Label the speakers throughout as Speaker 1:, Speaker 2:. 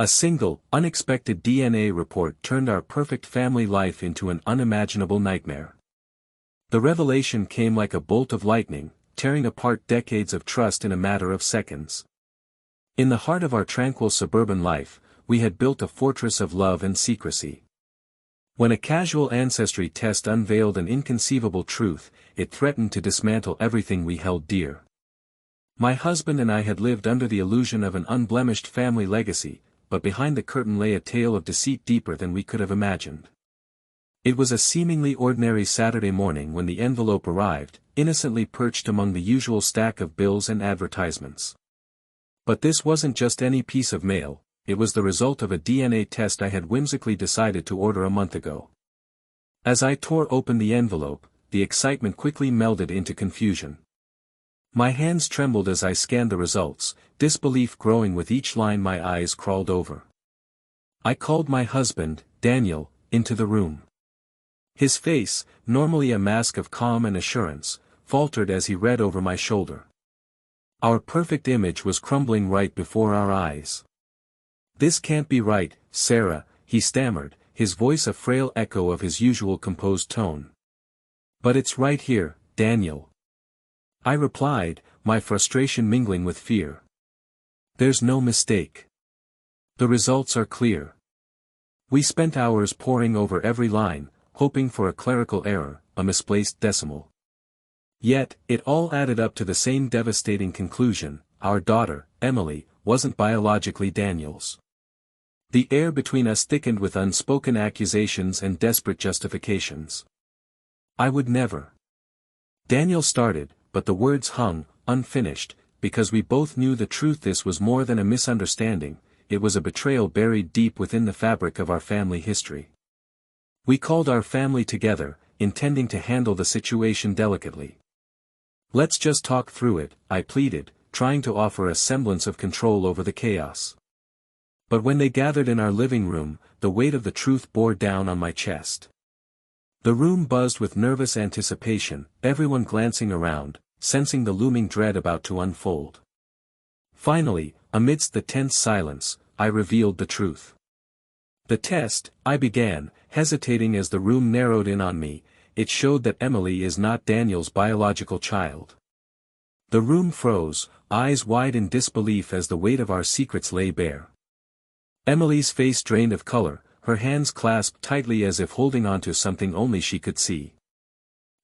Speaker 1: A single, unexpected DNA report turned our perfect family life into an unimaginable nightmare. The revelation came like a bolt of lightning, tearing apart decades of trust in a matter of seconds. In the heart of our tranquil suburban life, we had built a fortress of love and secrecy. When a casual ancestry test unveiled an inconceivable truth, it threatened to dismantle everything we held dear. My husband and I had lived under the illusion of an unblemished family legacy, but behind the curtain lay a tale of deceit deeper than we could have imagined. It was a seemingly ordinary Saturday morning when the envelope arrived, innocently perched among the usual stack of bills and advertisements. But this wasn't just any piece of mail, it was the result of a DNA test I had whimsically decided to order a month ago. As I tore open the envelope, the excitement quickly melded into confusion. My hands trembled as I scanned the results, disbelief growing with each line my eyes crawled over. I called my husband, Daniel, into the room. His face, normally a mask of calm and assurance, faltered as he read over my shoulder. Our perfect image was crumbling right before our eyes. "This can't be right, Sarah," he stammered, his voice a frail echo of his usual composed tone. "But it's right here, Daniel," I replied, my frustration mingling with fear. "There's no mistake. The results are clear." We spent hours poring over every line, hoping for a clerical error, a misplaced decimal. Yet, it all added up to the same devastating conclusion: our daughter, Emily, wasn't biologically Daniel's. The air between us thickened with unspoken accusations and desperate justifications. "I would never." Daniel started, but the words hung, unfinished, because we both knew the truth. This was more than a misunderstanding, it was a betrayal buried deep within the fabric of our family history. We called our family together, intending to handle the situation delicately. "Let's just talk through it," I pleaded, trying to offer a semblance of control over the chaos. But when they gathered in our living room, the weight of the truth bore down on my chest. The room buzzed with nervous anticipation, everyone glancing around, sensing the looming dread about to unfold. Finally, amidst the tense silence, I revealed the truth. "The test," I began, hesitating as the room narrowed in on me, "it showed that Emily is not Daniel's biological child." The room froze, eyes wide in disbelief as the weight of our secrets lay bare. Emily's face drained of color, her hands clasped tightly as if holding onto something only she could see.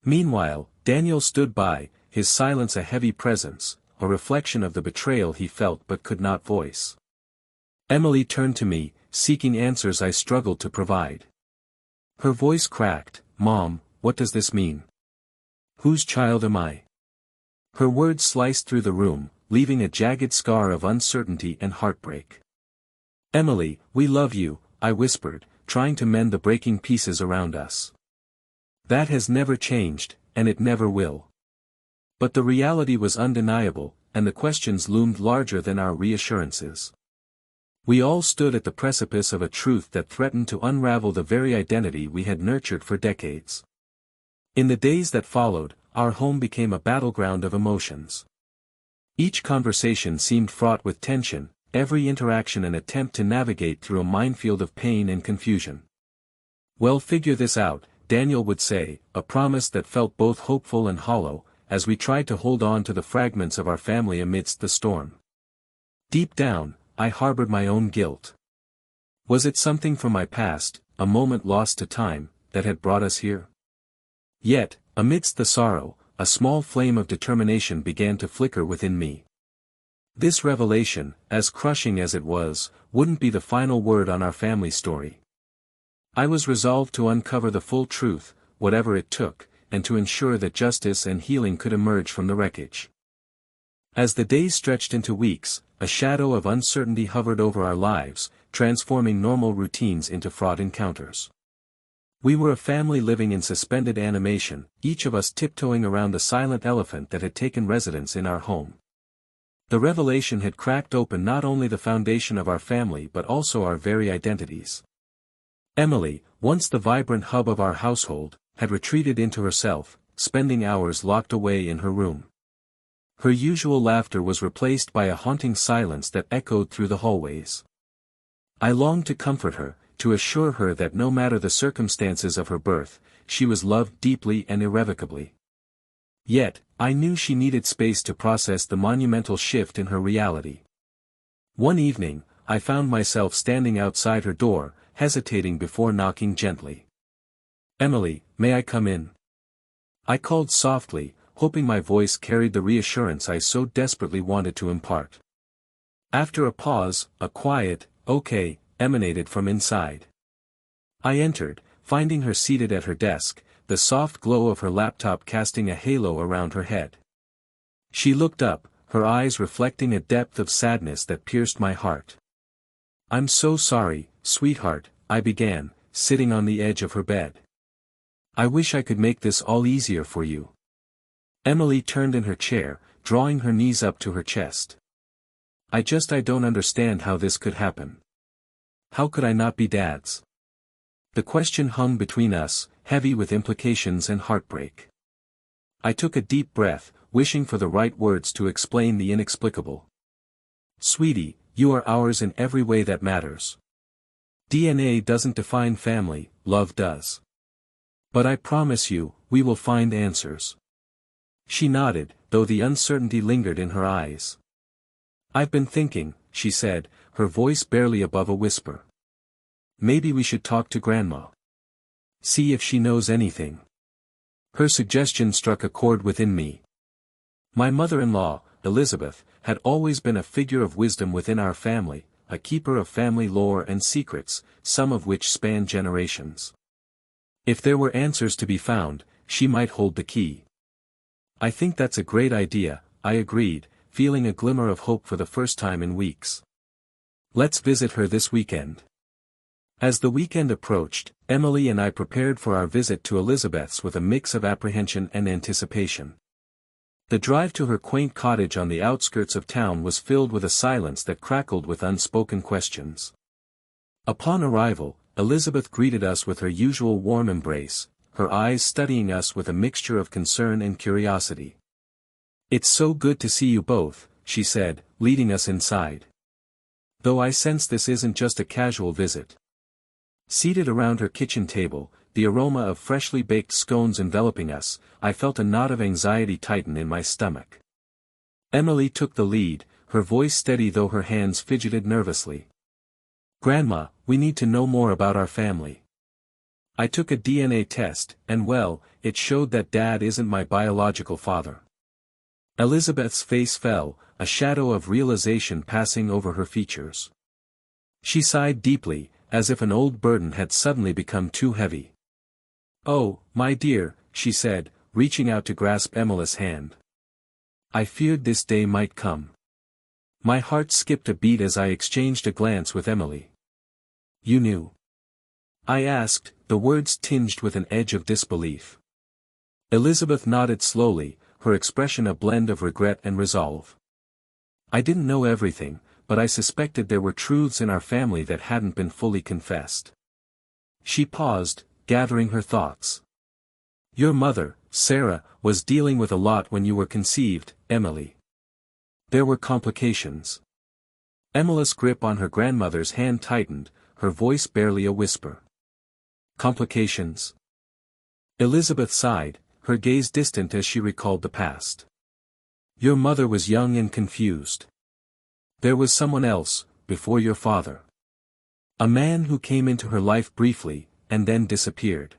Speaker 1: Meanwhile, Daniel stood by, his silence a heavy presence, a reflection of the betrayal he felt but could not voice. Emily turned to me, seeking answers I struggled to provide. Her voice cracked, "Mom, what does this mean? Whose child am I?" Her words sliced through the room, leaving a jagged scar of uncertainty and heartbreak. "Emily, we love you," I whispered, trying to mend the breaking pieces around us. "That has never changed, and it never will." But the reality was undeniable, and the questions loomed larger than our reassurances. We all stood at the precipice of a truth that threatened to unravel the very identity we had nurtured for decades. In the days that followed, our home became a battleground of emotions. Each conversation seemed fraught with tension, every interaction an attempt to navigate through a minefield of pain and confusion. "Well, figure this out," Daniel would say, a promise that felt both hopeful and hollow, as we tried to hold on to the fragments of our family amidst the storm. Deep down, I harbored my own guilt. Was it something from my past, a moment lost to time, that had brought us here? Yet, amidst the sorrow, a small flame of determination began to flicker within me. This revelation, as crushing as it was, wouldn't be the final word on our family story. I was resolved to uncover the full truth, whatever it took, and to ensure that justice and healing could emerge from the wreckage. As the days stretched into weeks, a shadow of uncertainty hovered over our lives, transforming normal routines into fraught encounters. We were a family living in suspended animation, each of us tiptoeing around the silent elephant that had taken residence in our home. The revelation had cracked open not only the foundation of our family but also our very identities. Emily, once the vibrant hub of our household, had retreated into herself, spending hours locked away in her room. Her usual laughter was replaced by a haunting silence that echoed through the hallways. I longed to comfort her, to assure her that no matter the circumstances of her birth, she was loved deeply and irrevocably. Yet, I knew she needed space to process the monumental shift in her reality. One evening, I found myself standing outside her door, hesitating before knocking gently. "Emily, may I come in?" I called softly, hoping my voice carried the reassurance I so desperately wanted to impart. After a pause, a quiet, "Okay," emanated from inside. I entered, finding her seated at her desk, the soft glow of her laptop casting a halo around her head. She looked up, her eyes reflecting a depth of sadness that pierced my heart. "I'm so sorry, sweetheart," I began, sitting on the edge of her bed. "I wish I could make this all easier for you." Emily turned in her chair, drawing her knees up to her chest. I don't understand how this could happen. How could I not be Dad's?" The question hung between us, heavy with implications and heartbreak. I took a deep breath, wishing for the right words to explain the inexplicable. "Sweetie, you are ours in every way that matters. DNA doesn't define family, love does. But I promise you, we will find answers." She nodded, though the uncertainty lingered in her eyes. "I've been thinking," she said, her voice barely above a whisper. "Maybe we should talk to Grandma. See if she knows anything." Her suggestion struck a chord within me. My mother-in-law, Elizabeth, had always been a figure of wisdom within our family, a keeper of family lore and secrets, some of which spanned generations. If there were answers to be found, she might hold the key. "I think that's a great idea," I agreed, feeling a glimmer of hope for the first time in weeks. "Let's visit her this weekend." As the weekend approached, Emily and I prepared for our visit to Elizabeth's with a mix of apprehension and anticipation. The drive to her quaint cottage on the outskirts of town was filled with a silence that crackled with unspoken questions. Upon arrival, Elizabeth greeted us with her usual warm embrace, her eyes studying us with a mixture of concern and curiosity. "It's so good to see you both," she said, leading us inside. "Though I sense this isn't just a casual visit." Seated around her kitchen table, the aroma of freshly baked scones enveloping us, I felt a knot of anxiety tighten in my stomach. Emily took the lead, her voice steady though her hands fidgeted nervously. "Grandma, we need to know more about our family. I took a DNA test, and well, it showed that Dad isn't my biological father." Elizabeth's face fell, a shadow of realization passing over her features. She sighed deeply, as if an old burden had suddenly become too heavy. "Oh, my dear," she said, reaching out to grasp Emily's hand. "I feared this day might come." My heart skipped a beat as I exchanged a glance with Emily. "You knew?" I asked, the words tinged with an edge of disbelief. Elizabeth nodded slowly, her expression a blend of regret and resolve. "I didn't know everything, but I suspected there were truths in our family that hadn't been fully confessed." She paused, gathering her thoughts. "Your mother, Sarah, was dealing with a lot when you were conceived, Emily. There were complications." Emily's grip on her grandmother's hand tightened, her voice barely a whisper. "Complications?" Elizabeth sighed, her gaze distant as she recalled the past. "Your mother was young and confused. There was someone else, before your father. A man who came into her life briefly, and then disappeared.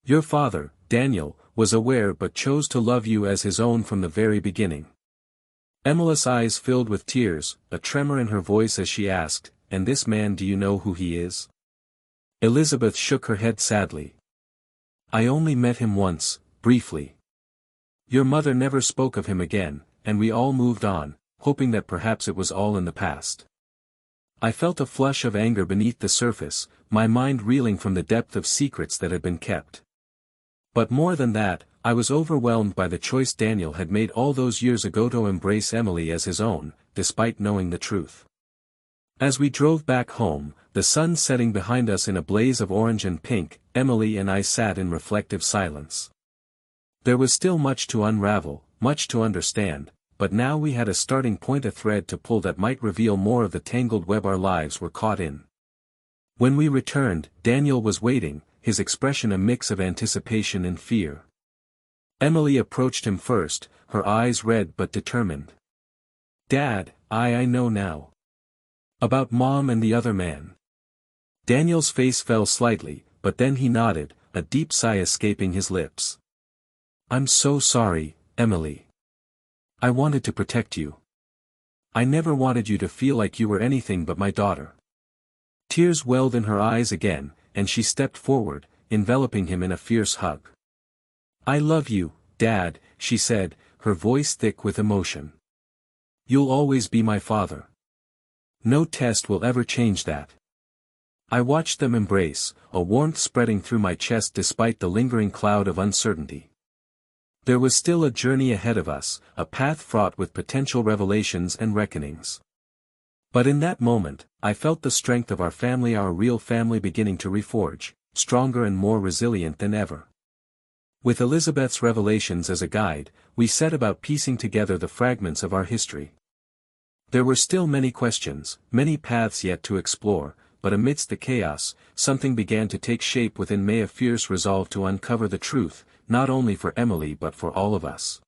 Speaker 1: Your father, Daniel, was aware but chose to love you as his own from the very beginning." Emily's eyes filled with tears, a tremor in her voice as she asked, "And this man, do you know who he is?" Elizabeth shook her head sadly. "I only met him once, briefly. Your mother never spoke of him again, and we all moved on, hoping that perhaps it was all in the past." I felt a flush of anger beneath the surface, my mind reeling from the depth of secrets that had been kept. But more than that, I was overwhelmed by the choice Daniel had made all those years ago to embrace Emily as his own, despite knowing the truth. As we drove back home, the sun setting behind us in a blaze of orange and pink, Emily and I sat in reflective silence. There was still much to unravel, much to understand, but now we had a starting point, a thread to pull that might reveal more of the tangled web our lives were caught in. When we returned, Daniel was waiting, his expression a mix of anticipation and fear. Emily approached him first, her eyes red but determined. "Dad, I know now. About Mom and the other man." Daniel's face fell slightly, but then he nodded, a deep sigh escaping his lips. "I'm so sorry, Emily. I wanted to protect you. I never wanted you to feel like you were anything but my daughter." Tears welled in her eyes again, and she stepped forward, enveloping him in a fierce hug. "I love you, Dad," she said, her voice thick with emotion. "You'll always be my father. No test will ever change that." I watched them embrace, a warmth spreading through my chest despite the lingering cloud of uncertainty. There was still a journey ahead of us, a path fraught with potential revelations and reckonings. But in that moment, I felt the strength of our family, our real family, beginning to reforge, stronger and more resilient than ever. With Elizabeth's revelations as a guide, we set about piecing together the fragments of our history. There were still many questions, many paths yet to explore, but amidst the chaos, something began to take shape within me, a fierce resolve to uncover the truth, not only for Emily but for all of us.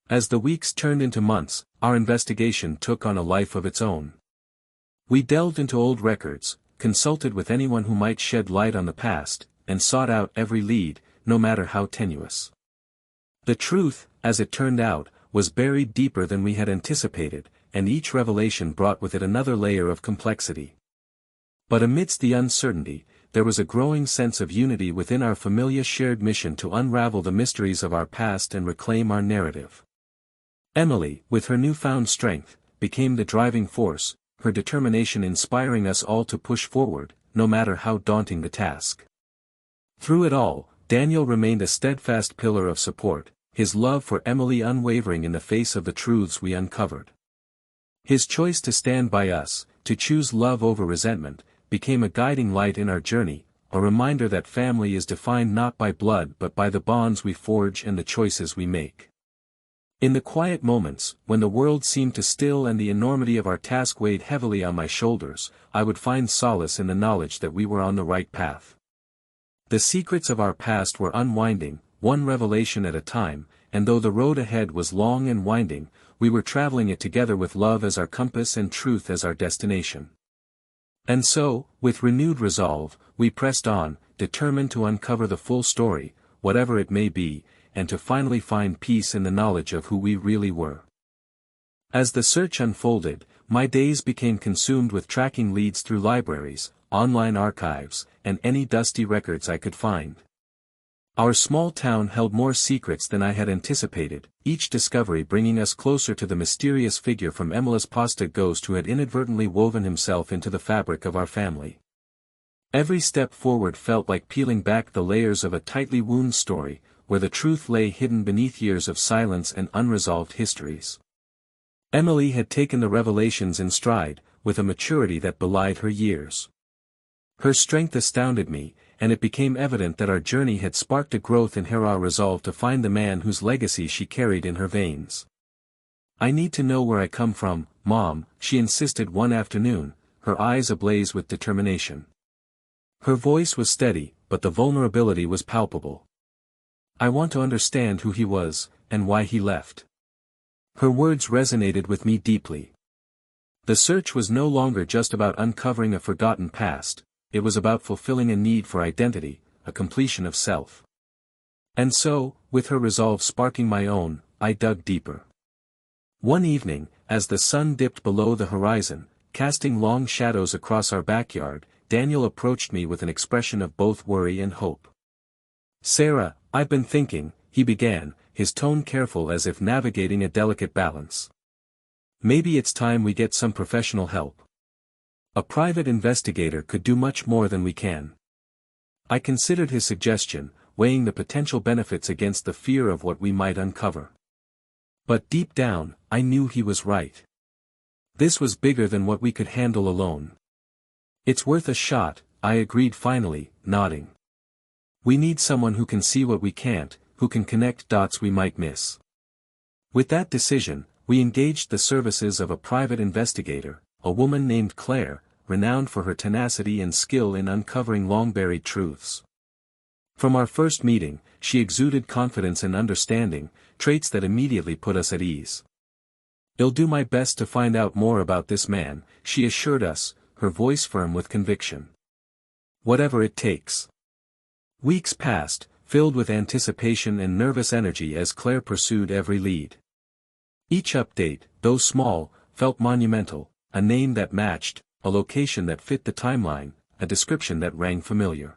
Speaker 1: As the weeks turned into months, our investigation took on a life of its own. We delved into old records, consulted with anyone who might shed light on the past, and sought out every lead, no matter how tenuous. The truth, as it turned out, was buried deeper than we had anticipated, and each revelation brought with it another layer of complexity. But amidst the uncertainty, there was a growing sense of unity within our familiar shared mission to unravel the mysteries of our past and reclaim our narrative. Emily, with her newfound strength, became the driving force, her determination inspiring us all to push forward, no matter how daunting the task. Through it all, Daniel remained a steadfast pillar of support, his love for Emily unwavering in the face of the truths we uncovered. His choice to stand by us, to choose love over resentment, became a guiding light in our journey, a reminder that family is defined not by blood but by the bonds we forge and the choices we make. In the quiet moments, when the world seemed to still and the enormity of our task weighed heavily on my shoulders, I would find solace in the knowledge that we were on the right path. The secrets of our past were unwinding, one revelation at a time, and though the road ahead was long and winding, we were traveling it together with love as our compass and truth as our destination. And so, with renewed resolve, we pressed on, determined to uncover the full story, whatever it may be, and to finally find peace in the knowledge of who we really were. As the search unfolded, my days became consumed with tracking leads through libraries, online archives, and any dusty records I could find. Our small town held more secrets than I had anticipated, each discovery bringing us closer to the mysterious figure from Emily's pasta ghost who had inadvertently woven himself into the fabric of our family. Every step forward felt like peeling back the layers of a tightly wound story, where the truth lay hidden beneath years of silence and unresolved histories. Emily had taken the revelations in stride, with a maturity that belied her years. Her strength astounded me, and it became evident that our journey had sparked a growth in her, our resolve to find the man whose legacy she carried in her veins. "I need to know where I come from, Mom," she insisted one afternoon, her eyes ablaze with determination. Her voice was steady, but the vulnerability was palpable. "I want to understand who he was, and why he left." Her words resonated with me deeply. The search was no longer just about uncovering a forgotten past, it was about fulfilling a need for identity, a completion of self. And so, with her resolve sparking my own, I dug deeper. One evening, as the sun dipped below the horizon, casting long shadows across our backyard, Daniel approached me with an expression of both worry and hope. "Sarah, I've been thinking," he began, his tone careful as if navigating a delicate balance. "Maybe it's time we get some professional help. A private investigator could do much more than we can." I considered his suggestion, weighing the potential benefits against the fear of what we might uncover. But deep down, I knew he was right. This was bigger than what we could handle alone. "It's worth a shot," I agreed finally, nodding. "We need someone who can see what we can't, who can connect dots we might miss." With that decision, We engaged the services of a private investigator, a woman named Claire, renowned for her tenacity and skill in uncovering long-buried truths. From our first meeting, she exuded confidence and understanding, traits that immediately put us at ease. "I'll do my best to find out more about this man," she assured us, her voice firm with conviction. "Whatever it takes." Weeks passed, filled with anticipation and nervous energy as Claire pursued every lead. Each update, though small, felt monumental, a name that matched, a location that fit the timeline, a description that rang familiar.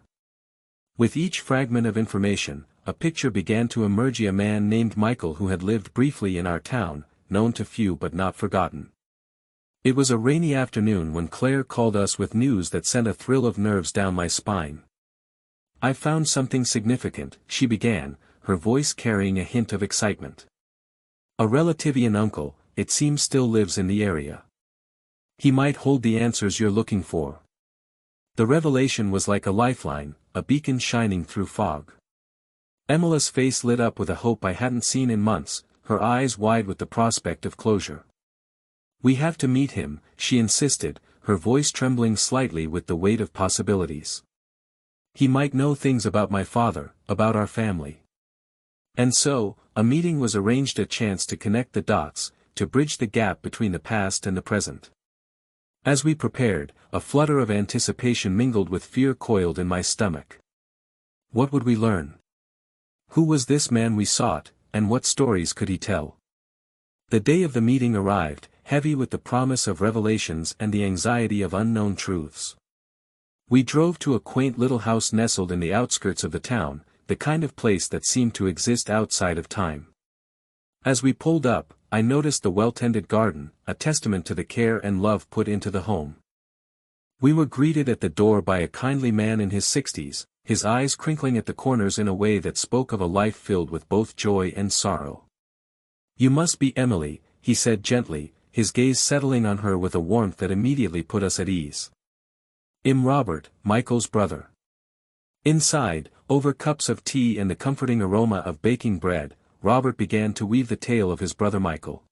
Speaker 1: With each fragment of information, a picture began to emerge: a man named Michael who had lived briefly in our town, known to few but not forgotten. It was a rainy afternoon when Claire called us with news that sent a thrill of nerves down my spine. "I found something significant," she began, her voice carrying a hint of excitement. "A relative and uncle, it seems, still lives in the area. He might hold the answers you're looking for." The revelation was like a lifeline, a beacon shining through fog. Emily's face lit up with a hope I hadn't seen in months, her eyes wide with the prospect of closure. "We have to meet him," she insisted, her voice trembling slightly with the weight of possibilities. "He might know things about my father, about our family." And so, a meeting was arranged, a chance to connect the dots, to bridge the gap between the past and the present. As we prepared, a flutter of anticipation mingled with fear coiled in my stomach. What would we learn? Who was this man we sought, and what stories could he tell? The day of the meeting arrived, heavy with the promise of revelations and the anxiety of unknown truths. We drove to a quaint little house nestled in the outskirts of the town, the kind of place that seemed to exist outside of time. As we pulled up, I noticed the well-tended garden, a testament to the care and love put into the home. We were greeted at the door by a kindly man in his 60s, his eyes crinkling at the corners in a way that spoke of a life filled with both joy and sorrow. "You must be Emily," he said gently, his gaze settling on her with a warmth that immediately put us at ease. "I'm Robert, Michael's brother." Inside, over cups of tea and the comforting aroma of baking bread, Robert began to weave the tale of his brother Michael.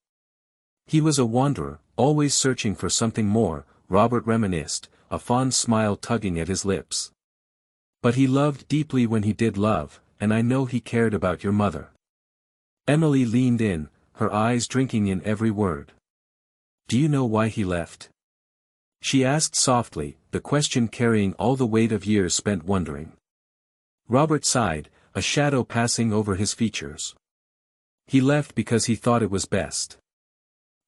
Speaker 1: "He was a wanderer, always searching for something more," Robert reminisced, a fond smile tugging at his lips. "But he loved deeply when he did love, and I know he cared about your mother." Emily leaned in, her eyes drinking in every word. "Do you know why he left?" she asked softly, the question carrying all the weight of years spent wondering. Robert sighed, a shadow passing over his features. "He left because he thought it was best.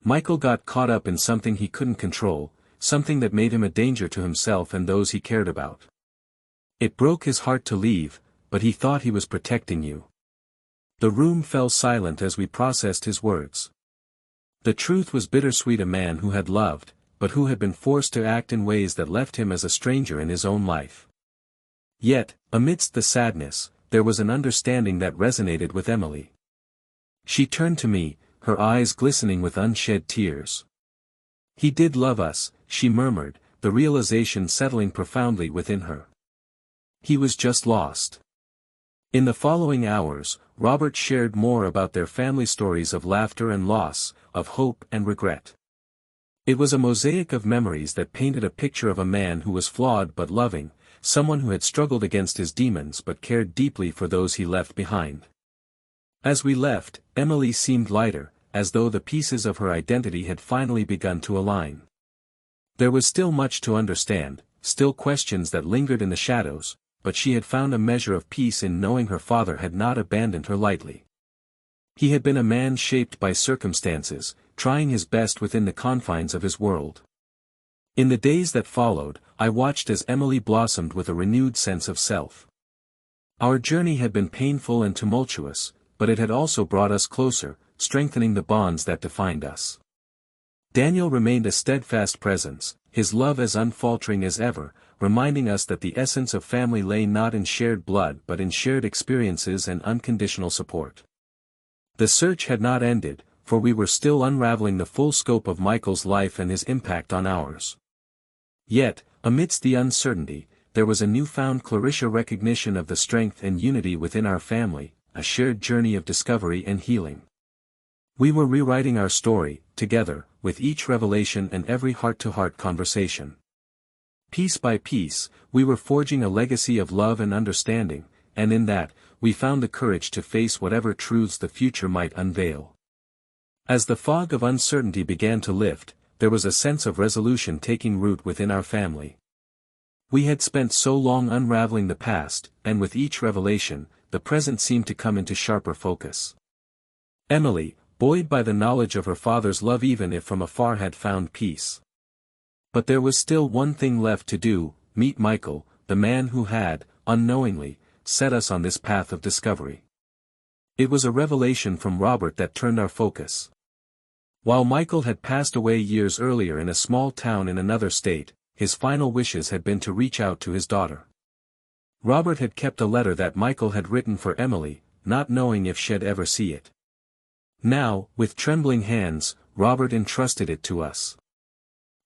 Speaker 1: Michael got caught up in something he couldn't control, something that made him a danger to himself and those he cared about. It broke his heart to leave, but he thought he was protecting you." The room fell silent as we processed his words. The truth was bittersweet: a man who had loved, but who had been forced to act in ways that left him as a stranger in his own life. Yet, amidst the sadness, there was an understanding that resonated with Emily. She turned to me, her eyes glistening with unshed tears. "He did love us," she murmured, the realization settling profoundly within her. "He was just lost." In the following hours, Robert shared more about their family stories of laughter and loss, of hope and regret. It was a mosaic of memories that painted a picture of a man who was flawed but loving, someone who had struggled against his demons but cared deeply for those he left behind. As we left, Emily seemed lighter, as though the pieces of her identity had finally begun to align. There was still much to understand, still questions that lingered in the shadows, but she had found a measure of peace in knowing her father had not abandoned her lightly. He had been a man shaped by circumstances, trying his best within the confines of his world. In the days that followed, I watched as Emily blossomed with a renewed sense of self. Our journey had been painful and tumultuous, but it had also brought us closer, strengthening the bonds that defined us. Daniel remained a steadfast presence, his love as unfaltering as ever, reminding us that the essence of family lay not in shared blood but in shared experiences and unconditional support. The search had not ended, for we were still unraveling the full scope of Michael's life and his impact on ours. Yet, amidst the uncertainty, there was a newfound Clarissa recognition of the strength and unity within our family, a shared journey of discovery and healing. We were rewriting our story, together, with each revelation and every heart-to-heart conversation. Piece by piece, we were forging a legacy of love and understanding, and in that, we found the courage to face whatever truths the future might unveil. As the fog of uncertainty began to lift, there was a sense of resolution taking root within our family. We had spent so long unraveling the past, and with each revelation, the present seemed to come into sharper focus. Emily, buoyed by the knowledge of her father's love even if from afar, had found peace. But there was still one thing left to do: meet Michael, the man who had, unknowingly, set us on this path of discovery. It was a revelation from Robert that turned our focus. While Michael had passed away years earlier in a small town in another state, his final wishes had been to reach out to his daughter. Robert had kept a letter that Michael had written for Emily, not knowing if she'd ever see it. Now, with trembling hands, Robert entrusted it to us.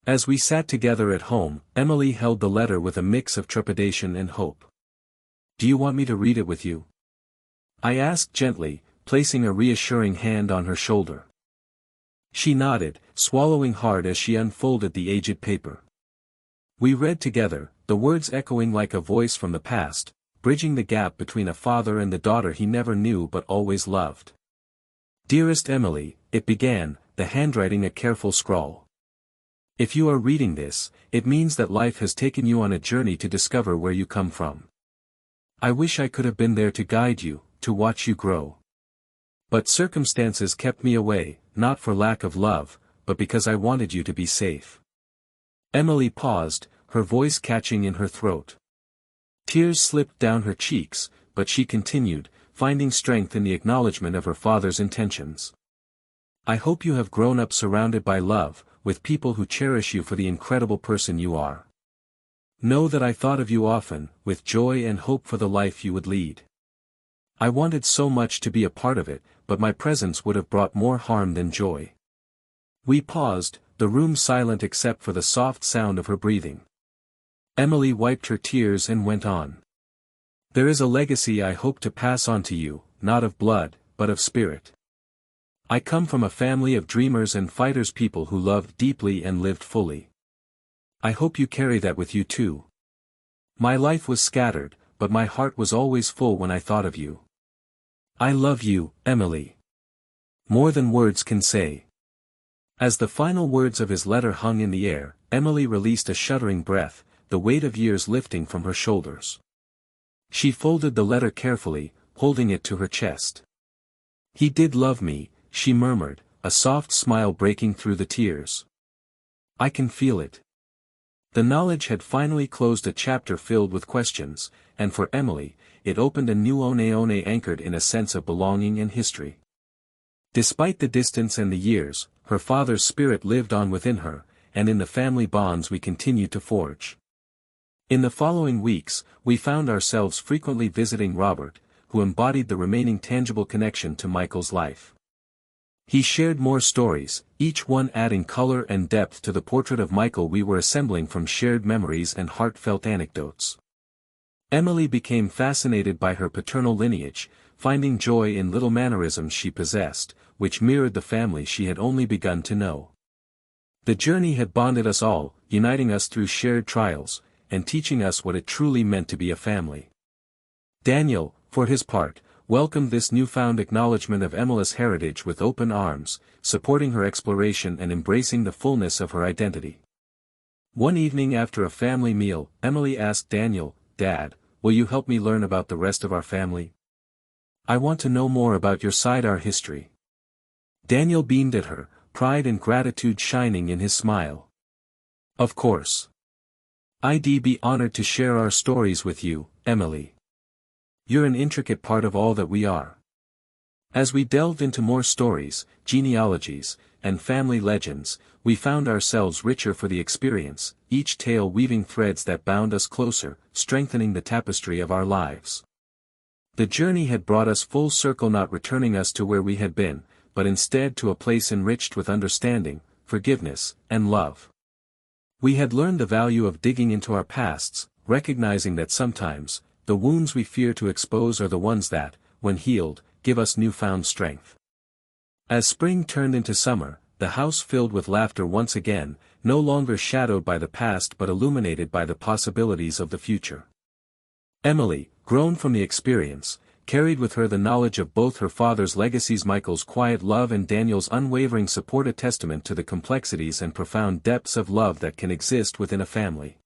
Speaker 1: As we sat together at home, Emily held the letter with a mix of trepidation and hope. "Do you want me to read it with you?" I asked gently, placing a reassuring hand on her shoulder. She nodded, swallowing hard as she unfolded the aged paper. We read together, the words echoing like a voice from the past, bridging the gap between a father and the daughter he never knew but always loved. "Dearest Emily," it began, the handwriting a careful scrawl. "If you are reading this, it means that life has taken you on a journey to discover where you come from. I wish I could have been there to guide you, to watch you grow. But circumstances kept me away, not for lack of love, but because I wanted you to be safe." Emily paused, her voice catching in her throat. Tears slipped down her cheeks, but she continued, finding strength in the acknowledgement of her father's intentions. "I hope you have grown up surrounded by love, with people who cherish you for the incredible person you are. Know that I thought of you often, with joy and hope for the life you would lead. I wanted so much to be a part of it, but my presence would have brought more harm than joy." We paused, the room silent except for the soft sound of her breathing. Emily wiped her tears and went on. "There is a legacy I hope to pass on to you, not of blood, but of spirit. I come from a family of dreamers and fighters, people who loved deeply and lived fully. I hope you carry that with you too. My life was scattered, but my heart was always full when I thought of you. I love you, Emily. More than words can say." As the final words of his letter hung in the air, Emily released a shuddering breath, the weight of years lifting from her shoulders. She folded the letter carefully, holding it to her chest. "He did love me," she murmured, a soft smile breaking through the tears. "I can feel it." The knowledge had finally closed a chapter filled with questions, and for Emily, it opened a new one anchored in a sense of belonging and history. Despite the distance and the years, her father's spirit lived on within her, and in the family bonds we continued to forge. In the following weeks, we found ourselves frequently visiting Robert, who embodied the remaining tangible connection to Michael's life. He shared more stories, each one adding color and depth to the portrait of Michael we were assembling from shared memories and heartfelt anecdotes. Emily became fascinated by her paternal lineage, finding joy in little mannerisms she possessed, which mirrored the family she had only begun to know. The journey had bonded us all, uniting us through shared trials, and teaching us what it truly meant to be a family. Daniel, for his part, welcomed this newfound acknowledgement of Emily's heritage with open arms, supporting her exploration and embracing the fullness of her identity. One evening after a family meal, Emily asked Daniel, "Dad, will you help me learn about the rest of our family? I want to know more about your side, our history." Daniel beamed at her, pride and gratitude shining in his smile. "Of course. I'd be honored to share our stories with you, Emily. You're an intricate part of all that we are." As we delved into more stories, genealogies, and family legends, we found ourselves richer for the experience, each tale weaving threads that bound us closer, strengthening the tapestry of our lives. The journey had brought us full circle, not returning us to where we had been, but instead to a place enriched with understanding, forgiveness, and love. We had learned the value of digging into our pasts, recognizing that sometimes, the wounds we fear to expose are the ones that, when healed, give us newfound strength. As spring turned into summer, the house filled with laughter once again, no longer shadowed by the past but illuminated by the possibilities of the future. Emily, grown from the experience, carried with her the knowledge of both her father's legacies, Michael's quiet love and Daniel's unwavering support, a testament to the complexities and profound depths of love that can exist within a family.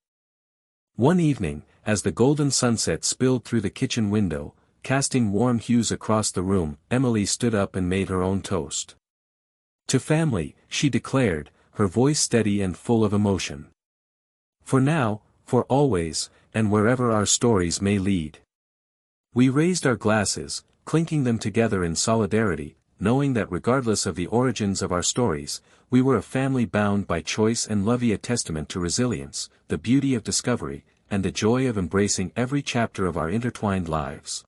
Speaker 1: One evening, as the golden sunset spilled through the kitchen window, casting warm hues across the room, Emily stood up and made her own toast. "To family," she declared, her voice steady and full of emotion. "For now, for always, and wherever our stories may lead." We raised our glasses, clinking them together in solidarity, knowing that regardless of the origins of our stories, we were a family bound by choice and love, a testament to resilience, the beauty of discovery, and the joy of embracing every chapter of our intertwined lives.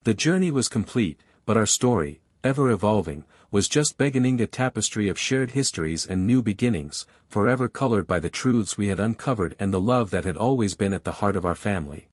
Speaker 1: The journey was complete, but our story, ever evolving, was just beginning, a tapestry of shared histories and new beginnings, forever colored by the truths we had uncovered and the love that had always been at the heart of our family.